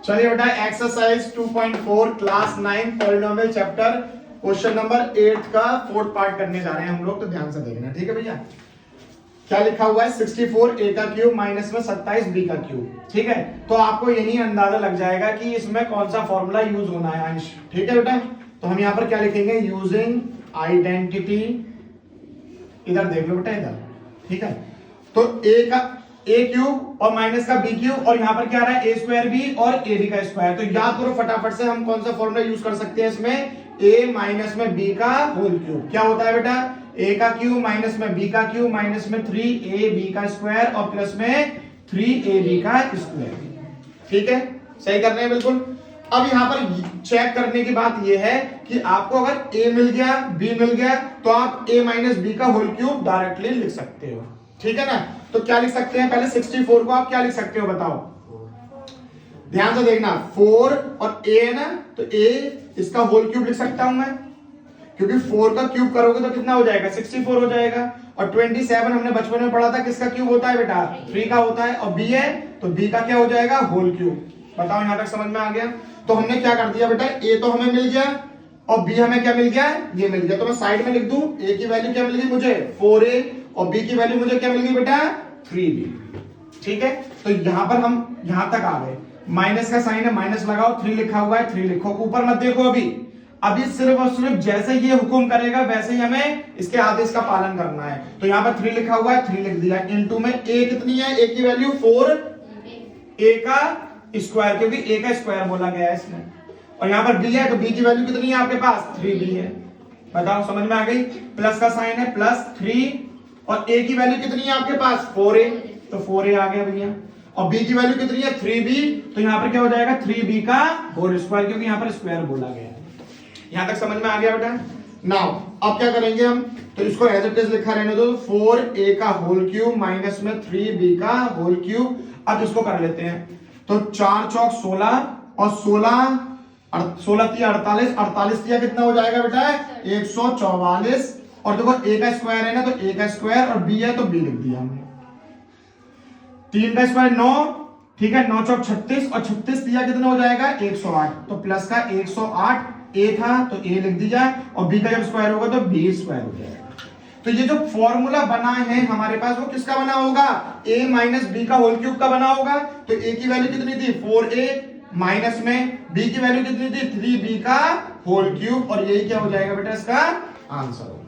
चलिए बेटा exercise 2.4 class 9 polynomial chapter question number 8 का फोर्थ पार्ट करने जा रहे हैं हम लोग, तो ध्यान से देखना, ठीक है भैया। क्या लिखा हुआ है 64 a का क्यूब माइनस में 27 b का क्यूब, ठीक है। तो आपको यही अंदाजा लग जाएगा कि इसमें कौन सा फॉर्मूला यूज होना है अंश, ठीक है बेटा। तो हम यहाँ पर क्या लिखेंगे, यूजिंग आइडेंटिटी, इधर देख लो बेटा इधर, ठीक है। तो a का a क्यूब और माइनस का b क्यूब और यहाँ पर क्या आ रहा है a स्क्वायर b और a b का स्क्वायर। तो याद करो फटाफट से हम कौन सा फॉर्मूला यूज कर सकते हैं इसमें, a माइनस में b का होल क्यूब। क्या होता है बेटा, a का क्यूब माइनस में b का क्यूब माइनस में 3ab का स्क्वायर और प्लस में 3ab का स्क्वायर, ठीक है। सही कर रहे हैं बिल्कुल। अब यहाँ पर चेक करने की बात यह है कि आपको अगर a मिल गया b मिल गया तो आप a माइनस b का होल क्यूब डायरेक्टली लिख सकते हो, ठीक है ना। तो क्या लिख सकते हैं, पहले 64 को आप क्या लिख सकते हो बताओ, ध्यान से देखना। 4 और a है ना, तो a इसका होल क्यूब लिख सकता हूं मैं, क्योंकि 4 का क्यूब करोगे तो कितना हो जाएगा, 64 हो जाएगा। और 27 हमने बचपन में पढ़ा था किसका क्यूब होता है बेटा, 3 का होता है। और b है तो b का क्या हो जाएगा, होल क्यूब। बताओ यहां तक समझ में आ गया। तो हमने क्या कर दिया बेटा, a तो हमें मिल गया और b हमें क्या मिल गया, ये मिल गया। तो मैं साइड में लिख दूं, a की वैल्यू क्या मिल गई मुझे 4a और b की वैल्यू मुझे क्या मिल गई बेटा 3b, ठीक है। तो यहां पर हम यहां तक आ गए, माइनस का साइन है माइनस लगाओ, 3 लिखा हुआ है 3 लिखो, ऊपर मत देखो अभी सिर्फ और सिर्फ जैसे ये हुक्म करेगा वैसे ही हमें इसके आदेश का पालन करना है। तो यहाँ पर 3 लिखा हुआ है 3 लिख दिया, इनटू में a कितनी है, a की वैल्यू 4a का स्क्वायर, क्योंकि a का स्क्वायर बोला गया है इसमें। और यहाँ पर b है तो b की वैल्यू कितनी है आपके पास 3b है। बताओ समझ में आ गई। प्लस का साइन है प्लस 3 और a की वैल्यू कितनी है आपके पास 4a, तो 4a आ गया भैया। और b की वैल्यू कितनी है 3b, तो यहाँ पर क्या हो जाएगा 3b का होल स्क्वायर, क्योंकि यहाँ पर स्क्वायर बोला गया है। यहां तक समझ में आ गया बेटा। नाउ अब क्या करेंगे हम, तो इसको एज इट इज लिखा रहने दो, 4a का होल क्यूब माइनस में 3b का होल क्यूब। अब इसको कर लेते हैं, तो 4 चौक 16 और 16 3 48, 48 दिया कितना हो जाएगा बेटा 144। और देखो a का स्क्वायर है ना, तो a का स्क्वायर और b है तो b लिख दिया हमने। 3 का स्क्वायर 9, ठीक है, 9 चौक 36 और 36 दिया कितना हो जाएगा 108। तो प्लस का 108 a था तो a लिख दिया, और b का जब स्क्वायर होगा तो b स्क्वायर हो जाएगा। तो ये जो फॉर्मूला बना है हमारे पास वो किसका बना होगा, a माइनस b का होल क्यूब का बना होगा। तो a की वैल्यू कितनी थी 4a माइनस में b की वैल्यू कितनी थी 3b का होल क्यूब, और यही क्या हो जाएगा बेटा इसका आंसर होगा।